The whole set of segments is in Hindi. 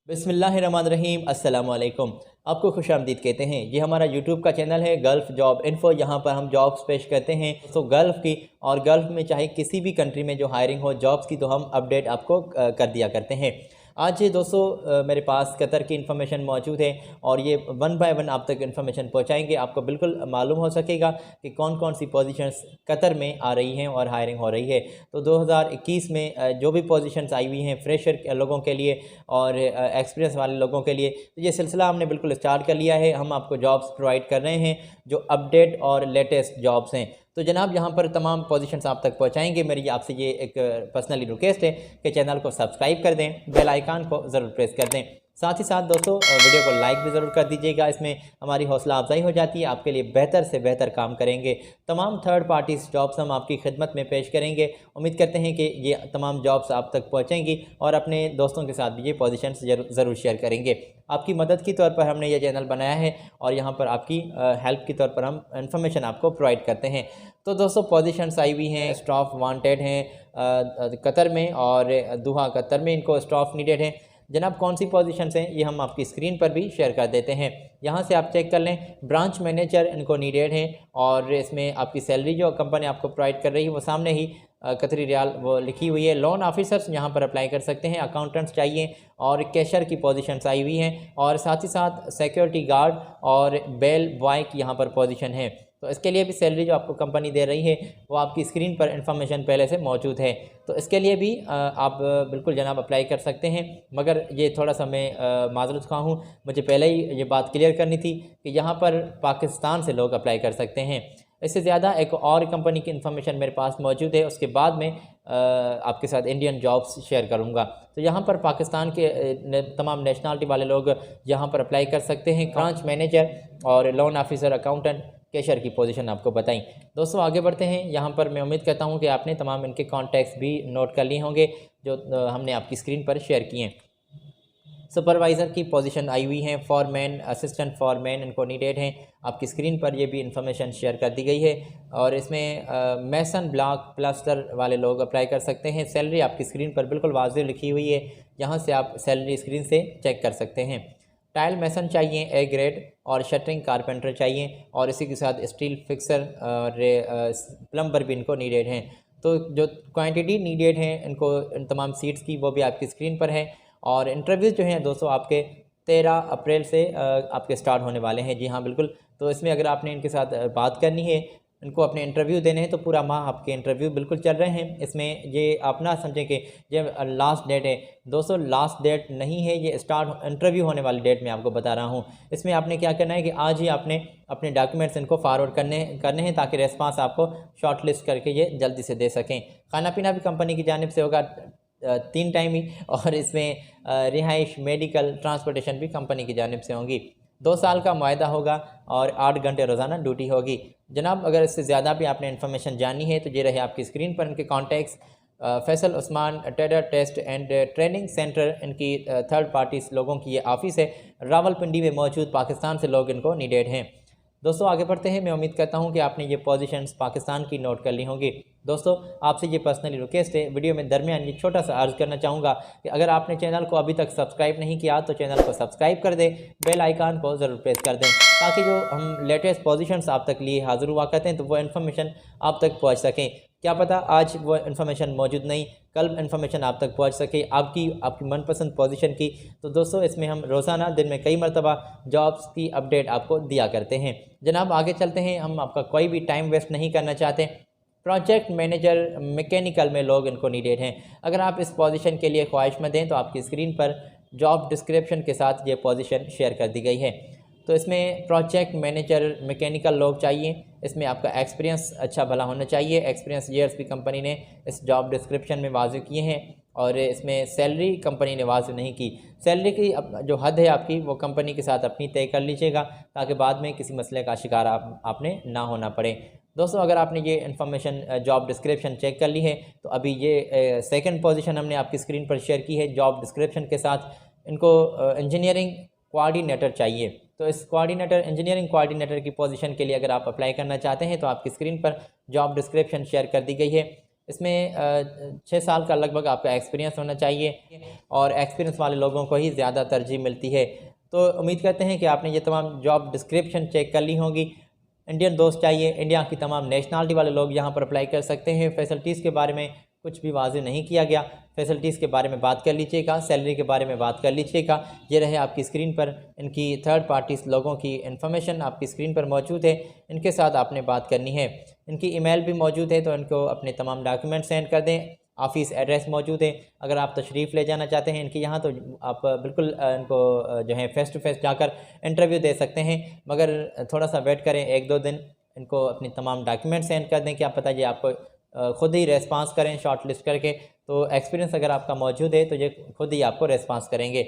बिस्मिल्लाहिर्रहमानिर्रहीम अस्सलाम वालेकुम। आपको खुश आमदीद कहते हैं। ये हमारा यूट्यूब का चैनल है गल्फ़ जॉब इन्फ़ो। यहाँ पर हम जॉब्स पेश करते हैं तो गल्फ़ की और गल्फ़ में चाहे किसी भी कंट्री में जो हायरिंग हो जॉब्स की, तो हम अपडेट आपको कर दिया करते हैं। आज दोस्तों मेरे पास कतर की इन्फॉर्मेशन मौजूद है और ये वन बाय वन आप तक इन्फॉर्मेशन पहुँचाएँगे। आपको बिल्कुल मालूम हो सकेगा कि कौन कौन सी पोजीशंस कतर में आ रही हैं और हायरिंग हो रही है। तो 2021 में जो भी पोजीशंस आई हुई हैं फ्रेशर लोगों के लिए और एक्सपीरियंस वाले लोगों के लिए, तो ये सिलसिला हमने बिल्कुल स्टार्ट कर लिया है। हम आपको जॉब्स प्रोवाइड कर रहे हैं जो अपडेट और लेटेस्ट जॉब्स हैं। तो जनाब यहाँ पर तमाम पोजीशंस आप तक पहुँचाएंगे। मेरी आपसे ये एक पर्सनली रिक्वेस्ट है कि चैनल को सब्सक्राइब कर दें, बेल आइकन को ज़रूर प्रेस कर दें। साथ ही साथ दोस्तों वीडियो को लाइक भी ज़रूर कर दीजिएगा। इसमें हमारी हौसला अफजाई हो जाती है, आपके लिए बेहतर से बेहतर काम करेंगे। तमाम थर्ड पार्टीज जॉब्स हम आपकी खिदमत में पेश करेंगे। उम्मीद करते हैं कि ये तमाम जॉब्स आप तक पहुँचेंगी और अपने दोस्तों के साथ भी ये पोजीशंस ज़रूर शेयर करेंगे। आपकी मदद के तौर पर हमने ये चैनल बनाया है और यहाँ पर आपकी हेल्प के तौर पर हम इन्फॉर्मेशन आपको प्रोवाइड करते हैं। तो दोस्तों पोजीशंस आई हुई हैं, स्टाफ वांटेड हैं कतर में और दोहा कतर में इनको स्टाफ नीडेड है। जनाब कौन सी पोजीशंस हैं ये हम आपकी स्क्रीन पर भी शेयर कर देते हैं। यहाँ से आप चेक कर लें। ब्रांच मैनेजर इनको नीडेड है और इसमें आपकी सैलरी जो कंपनी आपको प्रोवाइड कर रही है वो सामने ही कतरी रियाल वो लिखी हुई है। लोन ऑफिसर्स यहाँ पर अप्लाई कर सकते हैं। अकाउंटेंट्स चाहिए और कैशर की पोजीशंस आई हुई हैं और साथ ही साथ सिक्योरिटी गार्ड और बेल बॉय की यहाँ पर पोजीशन है। तो इसके लिए भी सैलरी जो आपको कंपनी दे रही है वो आपकी स्क्रीन पर इन्फॉर्मेशन पहले से मौजूद है। तो इसके लिए भी आप बिल्कुल जनाब अप्लाई कर सकते हैं। मगर ये थोड़ा सा मैं माजरत खा हूँ, मुझे पहले ही ये बात क्लियर करनी थी कि यहाँ पर पाकिस्तान से लोग अप्लाई कर सकते हैं। इससे ज़्यादा एक और कंपनी की इन्फॉर्मेशन मेरे पास मौजूद है, उसके बाद में आपके साथ इंडियन जॉब्स शेयर करूँगा। तो यहाँ पर पाकिस्तान के तमाम नेशनलिटी वाले लोग यहाँ पर अप्लाई कर सकते हैं। ब्रांच मैनेजर और लोन ऑफिसर, अकाउंटेंट, कैशर की पोजीशन आपको बताई। दोस्तों आगे बढ़ते हैं। यहाँ पर मैं उम्मीद करता हूँ कि आपने तमाम इनके कॉन्टैक्ट्स भी नोट कर लिए होंगे जो हमने आपकी स्क्रीन पर शेयर किए। सुपरवाइज़र की पोजीशन आई हुई हैं, फॉरमैन, असिस्टेंट फॉरमैन इनको नीडेड हैं। आपकी स्क्रीन पर ये भी इंफॉर्मेशन शेयर कर दी गई है और इसमें मैसन, ब्लॉक, प्लास्टर वाले लोग अप्लाई कर सकते हैं। सैलरी आपकी स्क्रीन पर बिल्कुल वाज़ेह लिखी हुई है, यहाँ से आप सैलरी स्क्रीन से चेक कर सकते हैं। टाइल मैसन चाहिए ए ग्रेड और शटरिंग कारपेंटर चाहिए और इसी के साथ स्टील फिक्सर और प्लम्बर भी इनको नीडेड हैं। तो जो क्वांटिटी नीडेड हैं इनको इन तमाम सीट्स की वो भी आपकी स्क्रीन पर है और इंटरव्यूज़ जो हैं दोस्तों आपके 13 अप्रैल से आपके स्टार्ट होने वाले हैं। जी हाँ बिल्कुल। तो इसमें अगर आपने इनके साथ बात करनी है, इनको अपने इंटरव्यू देने हैं, तो पूरा माह आपके इंटरव्यू बिल्कुल चल रहे हैं। इसमें ये आप ना समझें कि ये लास्ट डेट है। दोस्तों लास्ट डेट नहीं है, ये स्टार्ट इंटरव्यू होने वाली डेट मैं आपको बता रहा हूँ। इसमें आपने क्या करना है कि आज ही आपने अपने डॉक्यूमेंट्स इनको फॉरवर्ड करने हैं ताकि रेस्पॉन्स आपको शॉर्ट लिस्ट करके ये जल्दी से दे सकें। खाना पीना भी कंपनी की जानिब से होगा 3 टाइम ही और इसमें रिहाइश, मेडिकल, ट्रांसपोर्टेशन भी कंपनी की जानिब से होंगी। 2 साल का मुआहदा होगा और 8 घंटे रोज़ाना ड्यूटी होगी। जनाब अगर इससे ज़्यादा भी आपने इन्फॉर्मेशन जाननी है तो ये रहे आपकी स्क्रीन पर इनके contacts. Faisal Usman trader test and training centre इनकी थर्ड पार्टीज लोगों की ये ऑफ़िस है। रावलपिंडी में मौजूद पाकिस्तान से लोग इनको नीडेड हैं। दोस्तों आगे बढ़ते हैं। मैं उम्मीद करता हूं कि आपने ये पोजीशंस पाकिस्तान की नोट कर ली होंगी। दोस्तों आपसे ये पर्सनली रिक्वेस्ट है, वीडियो में दरमियान ये छोटा सा अर्ज़ करना चाहूँगा कि अगर आपने चैनल को अभी तक सब्सक्राइब नहीं किया तो चैनल को सब्सक्राइब कर दें, बेल आइकन को ज़रूर प्रेस कर दें ताकि जो हम लेटेस्ट पोजीशंस आप तक लिए हाज़िर हुआ करते हैं तो वो इन्फॉर्मेशन आप तक पहुँच सकें। क्या पता आज वो इन्फॉर्मेशन मौजूद नहीं, कल इन्फॉर्मेशन आप तक पहुंच सके आपकी मनपसंद पोजीशन की। तो दोस्तों इसमें हम रोज़ाना दिन में कई मरतबा जॉब्स की अपडेट आपको दिया करते हैं। जनाब आगे चलते हैं, हम आपका कोई भी टाइम वेस्ट नहीं करना चाहते। प्रोजेक्ट मैनेजर मैकेनिकल में लोग इनको नीडेड हैं। अगर आप इस पोजीशन के लिए ख्वाहिशमंद हैं तो आपकी स्क्रीन पर जॉब डिस्क्रिप्शन के साथ ये पोजीशन शेयर कर दी गई है। तो इसमें प्रोजेक्ट मैनेजर मैकेनिकल लोग चाहिए। इसमें आपका एक्सपीरियंस अच्छा भला होना चाहिए। एक्सपीरियंस ईयर्स भी कंपनी ने इस जॉब डिस्क्रिप्शन में वाज़ेह किए हैं और इसमें सैलरी कंपनी ने वाज़ेह नहीं की। सैलरी की जो हद है आपकी वो कंपनी के साथ अपनी तय कर लीजिएगा ताकि बाद में किसी मसले का शिकार आपने ना होना पड़े। दोस्तों अगर आपने ये इन्फॉर्मेशन जॉब डिस्क्रिप्शन चेक कर ली है तो अभी ये सेकंड पोजीशन हमने आपकी स्क्रीन पर शेयर की है जॉब डिस्क्रिप्शन के साथ। इनको इंजीनियरिंग कोऑर्डिनेटर चाहिए। तो इस इंजीनियरिंग कोऑर्डिनेटर की पोजीशन के लिए अगर आप अप्लाई करना चाहते हैं तो आपकी स्क्रीन पर जॉब डिस्क्रिप्शन शेयर कर दी गई है। इसमें 6 साल का लगभग आपका एक्सपीरियंस होना चाहिए और एक्सपीरियंस वाले लोगों को ही ज़्यादा तरजीह मिलती है। तो उम्मीद करते हैं कि आपने ये तमाम जॉब डिस्क्रिप्शन चेक कर ली होंगी। इंडियन दोस्त चाहिए, इंडिया की तमाम नेशनलिटी वाले लोग यहाँ पर अप्लाई कर सकते हैं। फैसिलिटीज़ के बारे में कुछ भी वाज़ेह नहीं किया गया। फैसिलिटीज़ के बारे में बात कर लीजिएगा, सैलरी के बारे में बात कर लीजिएगा। ये रहे आपकी स्क्रीन पर इनकी थर्ड पार्टीज़ लोगों की इन्फॉर्मेशन आपकी स्क्रीन पर मौजूद है। इनके साथ आपने बात करनी है। इनकी ईमेल भी मौजूद है, तो इनको अपने तमाम डॉक्यूमेंट सेंड कर दें। ऑफ़िस एड्रेस मौजूद है। अगर आप तशरीफ़ ले जाना चाहते हैं इनके यहाँ, तो आप बिल्कुल इनको जो है फ़ेस टू फ़ेस जाकर इंटरव्यू दे सकते हैं, मगर थोड़ा सा वेट करें, 1-2 दिन। इनको अपनी तमाम डॉक्यूमेंट सेंड कर दें, क्या पता जी आपको ख़ुद ही रेस्पॉन्स करें शॉर्ट लिस्ट करके। तो एक्सपीरियंस अगर आपका मौजूद है तो ये खुद ही आपको रेस्पॉन्स करेंगे।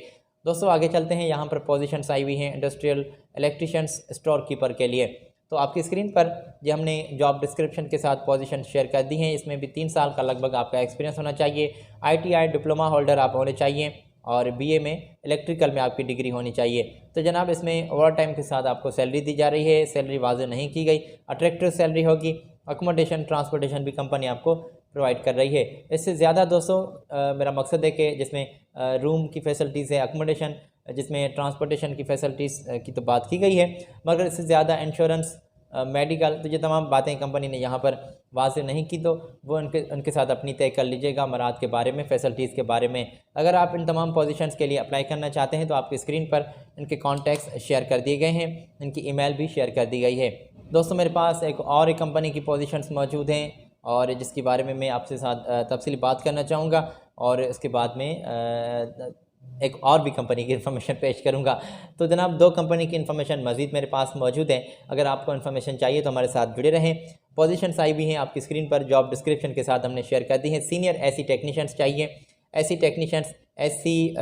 दोस्तों आगे चलते हैं। यहाँ पर पोजीशंस आई हुई हैं इंडस्ट्रियल इलेक्ट्रिशियंस स्टोर कीपर के लिए। तो आपकी स्क्रीन पर ये हमने जॉब डिस्क्रिप्शन के साथ पोजीशन शेयर कर दी हैं। इसमें भी 3 साल का लगभग आपका एक्सपीरियंस होना चाहिए। ITI डिप्लोमा होल्डर आप होने चाहिए और BA में इलेक्ट्रिकल में आपकी डिग्री होनी चाहिए। तो जनाब इसमें ओवर टाइम के साथ आपको सैलरी दी जा रही है। सैलरी वाज़ेह नहीं की गई, अट्रैक्टिव सैलरी होगी। अकोमोडेशन ट्रांसपोर्टेशन भी कंपनी आपको प्रोवाइड कर रही है। इससे ज़्यादा दोस्तों मेरा मकसद है कि जिसमें रूम की फ़ैसिलिटीज़ है, अकोमोडेशन, जिसमें ट्रांसपोर्टेशन की फ़ैसिलिटीज़ की तो बात की गई है, मगर इससे ज़्यादा इंश्योरेंस, मेडिकल, तो ये तमाम बातें कंपनी ने यहाँ पर वाज़ेह नहीं की, तो वो उनके साथ अपनी तय कर लीजिएगा मराद के बारे में, फ़ैसिलिटीज़ के बारे में। अगर आप इन तमाम पोजीशंस के लिए अप्लाई करना चाहते हैं तो आपकी स्क्रीन पर इनके कॉन्टैक्ट्स शेयर कर दिए गए हैं, इनकी ईमेल भी शेयर कर दी गई है। दोस्तों मेरे पास एक और एक कंपनी की पोजीशंस मौजूद हैं और जिसके बारे में मैं आपसे साथ तफसीली बात करना चाहूँगा, और इसके बाद में एक और भी कंपनी की इन्फॉर्मेशन पेश करूंगा। तो जनाब 2 कंपनी की इन्फॉर्मेशन मज़ीद मेरे पास मौजूद है। अगर आपको इन्फॉर्मेशन चाहिए तो हमारे साथ जुड़े रहें। पोजीशंस आई हुई हैं आपकी स्क्रीन पर, जॉब डिस्क्रिप्शन के साथ हमने शेयर कर दी है। सीनियर ऐसी टेक्नीशियंस चाहिए, ऐसी टेक्नीशियंस, ऐसी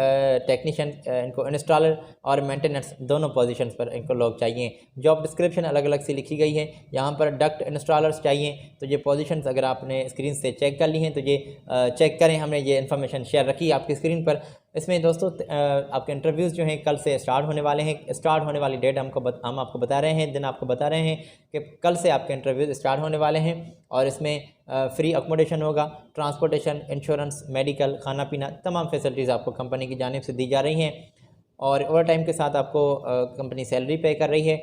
टेक्नीशियन, इनको इंस्टॉलर और मेंटेनेंस दोनों पोजीशंस पर इनको लोग चाहिए। जॉब डिस्क्रिप्शन अलग अलग से लिखी गई है। यहाँ पर डक्ट इंस्टॉलर्स चाहिए। तो ये पोजीशंस अगर आपने स्क्रीन से चेक कर ली हैं तो ये चेक करें, हमने ये इन्फॉर्मेशन शेयर रखी है आपकी स्क्रीन पर। इसमें दोस्तों आपके इंटरव्यूज़ जो हैं कल से स्टार्ट होने वाले हैं। स्टार्ट होने वाली डेट हम आपको बता रहे हैं, दिन आपको बता रहे हैं कि कल से आपके इंटरव्यूज़ स्टार्ट होने वाले हैं। और इसमें फ्री अकोमोडेशन होगा, ट्रांसपोर्टेशन, इंश्योरेंस, मेडिकल, खाना पीना, तमाम फैसिलिटीज़ आपको कंपनी की जानिब से दी जा रही हैं। और ओवर टाइम के साथ आपको कंपनी सैलरी पे कर रही है।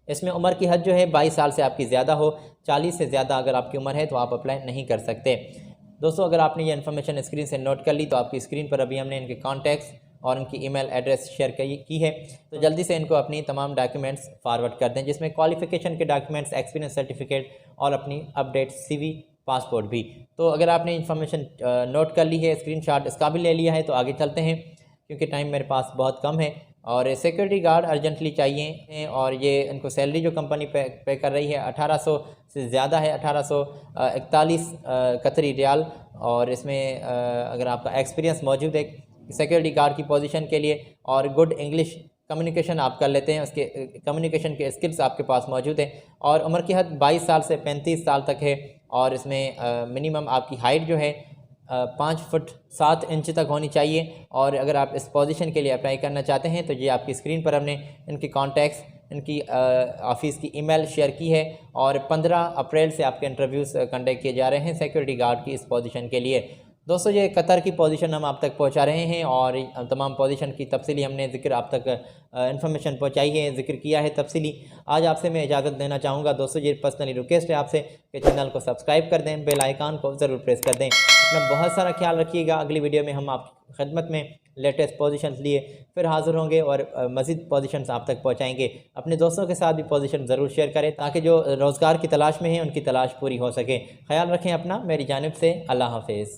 इसमें उम्र की हद जो है 22 साल से आपकी ज़्यादा हो, 40 से ज़्यादा अगर आपकी उम्र है तो आप अप्लाई नहीं कर सकते। दोस्तों अगर आपने ये इन्फॉर्मेशन स्क्रीन से नोट कर ली तो आपकी स्क्रीन पर अभी हमने इनके कॉन्टैक्ट्स और इनकी ईमेल एड्रेस शेयर की है। तो जल्दी से इनको अपनी तमाम डॉक्यूमेंट्स फॉरवर्ड कर दें, जिसमें क्वालिफ़िकेशन के डॉक्यूमेंट्स, एक्सपीरियंस सर्टिफिकेट और अपनी अपडेट CV, पासपोर्ट भी। तो अगर आपने इन्फॉर्मेशन नोट कर ली है, स्क्रीनशॉट इसका भी ले लिया है, तो आगे चलते हैं क्योंकि टाइम मेरे पास बहुत कम है। और सिक्योरिटी गार्ड अर्जेंटली चाहिए और ये इनको सैलरी जो कंपनी पे कर रही है 1800 से ज़्यादा है, 1841 कतरी रियाल। और इसमें अगर आपका एक्सपीरियंस मौजूद है सिक्योरिटी गार्ड की पोजीशन के लिए और गुड इंग्लिश कम्युनिकेशन आप कर लेते हैं, उसके कम्युनिकेशन के स्किल्स आपके पास मौजूद हैं, और उम्र की हद 22 साल से 35 साल तक है। और इसमें मिनिमम आपकी हाइट जो है 5 फुट 7 इंच तक होनी चाहिए। और अगर आप इस पोजीशन के लिए अप्लाई करना चाहते हैं तो ये आपकी स्क्रीन पर हमने इनके कॉन्टैक्ट्स, इनकी ऑफ़िस की ईमेल शेयर की है। और 15 अप्रैल से आपके इंटरव्यूज़ कंडक्ट किए जा रहे हैं सिक्योरिटी गार्ड की इस पोजीशन के लिए। दोस्तों ये कतर की पोजीशन हम आप तक पहुंचा रहे हैं और तमाम पोजीशन की तफसीली हमने ज़िक्र आप तक इन्फॉर्मेशन पहुंचाई है, ज़िक्र किया है तफसीली। आज आपसे मैं इजाज़त देना चाहूँगा। दोस्तों ये पर्सनली रिक्वेस्ट है आपसे कि चैनल को सब्सक्राइब कर दें, बेल आइकन को ज़रूर प्रेस कर दें। अपना बहुत सारा ख्याल रखिएगा। अगली वीडियो में हम आपकी खिदमत में लेटेस्ट पोजीशंस लिए फिर हाज़िर होंगे और मज़ीद पोजीशंस आप तक पहुँचाएँगे। अपने दोस्तों के साथ भी पोजीशन ज़रूर शेयर करें ताकि जो रोज़गार की तलाश में हैं उनकी तलाश पूरी हो सके। ख्याल रखें अपना। मेरी जानिब से अल्लाह हाफ़िज़।